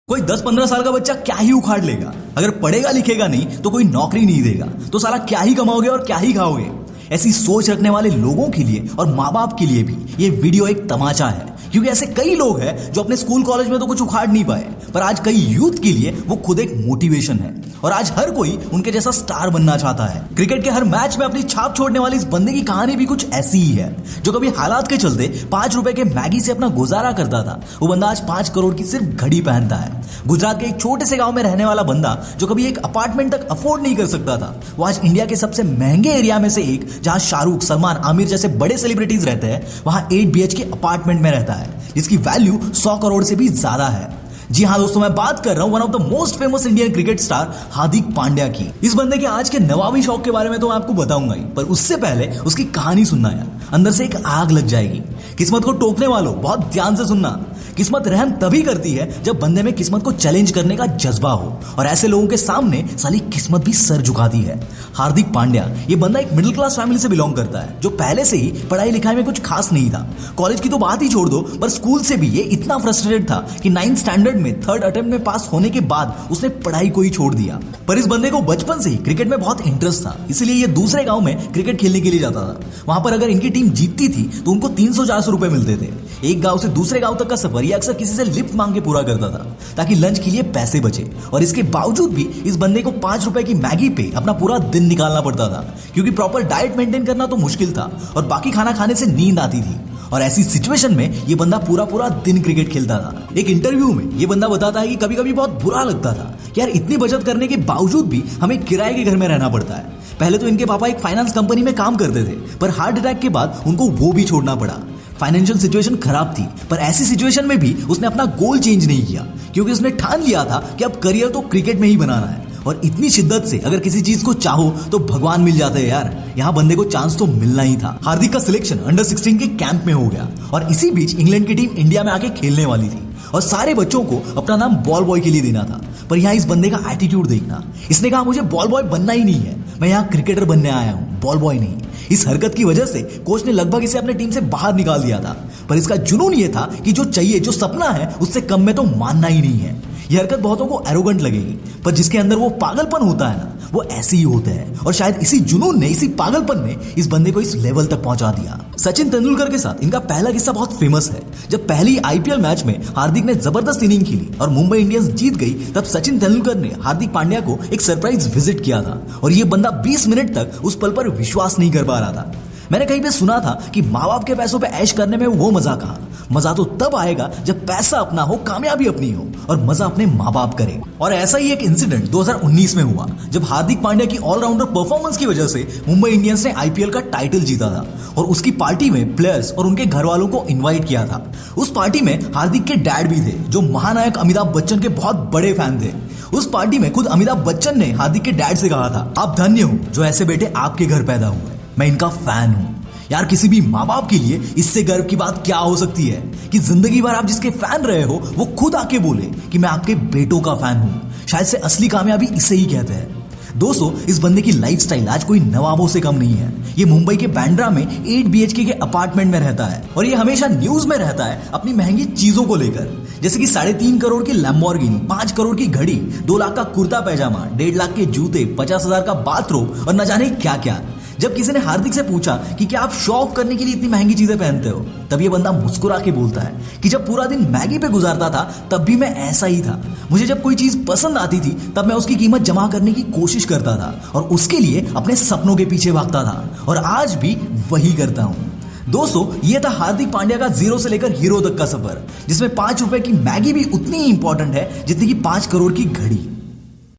कोई 10-15 साल का बच्चा क्या ही उखाड़ लेगा। अगर पढ़ेगा लिखेगा नहीं तो कोई नौकरी नहीं देगा तो साला क्या ही कमाओगे और क्या ही खाओगे। ऐसी सोच रखने वाले लोगों के लिए और माँ बाप के लिए भी ये वीडियो एक तमाचा है, क्योंकि ऐसे कई लोग हैं जो अपने स्कूल कॉलेज में तो कुछ उखाड़ नहीं पाए, पर आज कई यूथ के लिए वो खुद एक मोटिवेशन है और आज हर कोई उनके जैसा स्टार बनना चाहता है। क्रिकेट के हर मैच में अपनी छाप छोड़ने वाली इस बंदे की कहानी भी कुछ ऐसी ही है, जो कभी हालात के चलते 5 रुपए के मैगी से अपना गुजारा करता था, वो बंदा आज 5 करोड़ की सिर्फ घड़ी पहनता है। गुजरात के एक छोटे से गांव में रहने वाला बंदा जो कभी एक अपार्टमेंट तक अफोर्ड नहीं कर सकता था, वो आज इंडिया के सबसे महंगे एरिया में से एक, जहां शाहरुख, सलमान, आमिर जैसे बड़े सेलिब्रिटीज रहते हैं, वहां 8 BHK अपार्टमेंट में रहता है, जिसकी वैल्यू 100 करोड़ से भी ज्यादा है। जी हाँ दोस्तों, मैं बात कर रहा हूं one of the most famous Indian cricket star Hardik Pandya की। इस बंदे के आज के नवाबी शौक के बारे में तो मैं आपको बताऊंगा ही, पर उससे पहले उसकी कहानी सुनना यार, अंदर से एक आग लग जाएगी। किस्मत को टोकने वालों बहुत ध्यान से सुनना। किस्मत रहम तभी करती है जब बंदे में किस्मत को चैलेंज करने का जज्बा हो, और ऐसे लोगों के सामने साली किस्मत भी सर झुकाती है। हार्दिक पांड्या ये बंदा एक मिडिल क्लास फैमिली से बिलोंग करता है, जो पहले से ही पढ़ाई लिखाई में कुछ खास नहीं था। कॉलेज की तो बात ही छोड़ दो, पर स्कूल से भी ये इतना फ्रस्ट्रेटेड था कि 9th स्टैंडर्ड में 3rd अटेम्प्ट में पास होने के बाद उसने पढ़ाई को ही छोड़ दिया। पर इस बंदे को बचपन से ही क्रिकेट में बहुत इंटरेस्ट था, इसलिए ये दूसरे गांव में क्रिकेट खेलने के लिए जाता था। वहां पर अगर इनकी टीम जीतती थी तो उनको 300-400 रुपए मिलते थे। एक गांव से दूसरे गांव तक का सफर ये अक्सर किसी से लिफ्ट मांग के पूरा करता था, ताकि लंच के लिए पैसे बचे। और इसके बावजूद भी इस बंदे को 5 रुपए की मैगी पे अपना पूरा दिन निकालना पड़ता था, क्योंकि प्रॉपर डाइट मेंटेन करना तो मुश्किल था और बाकी खाना खाने से नींद आती थी। और ऐसी सिचुएशन में ये बंदा पूरा दिन क्रिकेट खेलता था। एक इंटरव्यू में ये बंदा बताता है कि कभी कभी बहुत बुरा लगता था कि यार इतनी बचत करने के बावजूद भी हमें किराए के घर में रहना पड़ता है। पहले तो इनके पापा एक फाइनेंस कंपनी में काम करते थे, पर हार्ट अटैक के बाद उनको वो भी छोड़ना पड़ा। फाइनेंशियल सिचुएशन खराब थी, पर ऐसी सिचुएशन में भी उसने अपना गोल चेंज नहीं किया, क्योंकि उसने ठान लिया था कि अब करियर तो क्रिकेट में ही बनाना है। और इतनी शिद्दत से अगर किसी चीज को चाहो तो भगवान मिल जाते हैं यार, यहाँ बंदे को चांस तो मिलना ही था। हार्दिक का सिलेक्शन अंडर 16 के कैंप में हो गया, और इसी बीच इंग्लैंड की टीम इंडिया में आके खेलने वाली थी, और सारे बच्चों को अपना नाम बॉल बॉय के लिए देना था। पर यहाँ इस बंदे का एटीट्यूड देखना, इसने कहा मुझे बॉल बॉय बनना ही नहीं है, मैं यहाँ क्रिकेटर बनने आया हूँ, बॉल बॉय नहीं। इस हरकत की वजह से कोच ने लगभग इसे अपने टीम से बाहर निकाल दिया था, पर इसका जुनून ये था कि जो चाहिए, जो सपना है, उससे कम में तो मानना ही नहीं है। यह हरकत बहुतों को एरोगेंट लगेगी, पर जिसके अंदर वो पागलपन होता है ना, वो ऐसे ही होते हैं। और शायद इसी जुनून ने, इसी पागलपन ने इस बंदे को इस लेवल तक पहुंचा दिया। सचिन तेंदुलकर के साथ इनका पहला किस्सा बहुत फेमस है। जब पहली IPL मैच में हार्दिक ने जबरदस्त इनिंग खेली और मुंबई इंडियंस जीत गई, तब सचिन तेंदुलकर ने हार्दिक पांड्या को एक सरप्राइज विजिट किया था, और ये बंदा 20 मिनट तक उस पल पर विश्वास नहीं कर पा रहा था। मैंने कहीं पे सुना था कि माँ बाप के पैसों पे ऐश करने में वो मजा कहा, मजा तो तब आएगा जब पैसा अपना हो, कामयाबी अपनी हो, और मजा अपने माँ बाप करे। और ऐसा ही एक इंसिडेंट 2019 में हुआ, जब हार्दिक पांड्या की ऑलराउंडर परफॉर्मेंस की वजह से मुंबई इंडियंस ने IPL का टाइटल जीता था, और उसकी पार्टी में प्लेयर्स और उनके घर वालों को इन्वाइट किया था। उस पार्टी में हार्दिक के डैड भी थे, जो महानायक अमिताभ बच्चन के बहुत बड़े फैन थे। उस पार्टी में खुद अमिताभ बच्चन ने हार्दिक के डैड से कहा था, आप धन्य हो जो ऐसे बेटे आपके घर पैदा हुए, मैं इनका फैन हूं। यार किसी भी माँ बाप के लिए इससे गर्व की बात क्या हो सकती है कि जिंदगी भर आप जिसके फैन रहे हो वो खुद आके बोले कि मैं आपके बेटों का फैन हूं। शायद से असली कामयाबी इसे ही कहते हैं। दोस्तों, इस बंदे की लाइफस्टाइल आज कोई नवाबों से कम नहीं है। ये मुंबई के बांद्रा में 8 BHK के अपार्टमेंट में रहता है, और ये हमेशा न्यूज में रहता है अपनी महंगी चीजों को लेकर, जैसे कि 3.5 करोड़ की लैम्बोर्गिनी, 5 करोड़ की घड़ी, 2 लाख का कुर्ता पैजामा, 1.5 लाख के जूते, 50,000 का बाथरूम, और न जाने क्या क्या। जब किसी ने हार्दिक से पूछा कि क्या आप शो ऑफ करने के लिए इतनी महंगी चीजें पहनते हो, तब ये बंदा मुस्कुरा के बोलता है कि जब पूरा दिन मैगी पे गुजारता था तब भी मैं ऐसा ही था। मुझे जब कोई चीज पसंद आती थी तब मैं उसकी कीमत जमा करने की कोशिश करता था, और उसके लिए अपने सपनों के पीछे भागता था, और आज भी वही करता हूँ। दोस्तों, ये था हार्दिक पांड्या का 0 से लेकर हीरो तक का सफर, जिसमें 5 रुपए की मैगी भी उतनी ही इंपॉर्टेंट है जितनी कि 5 करोड़ की घड़ी।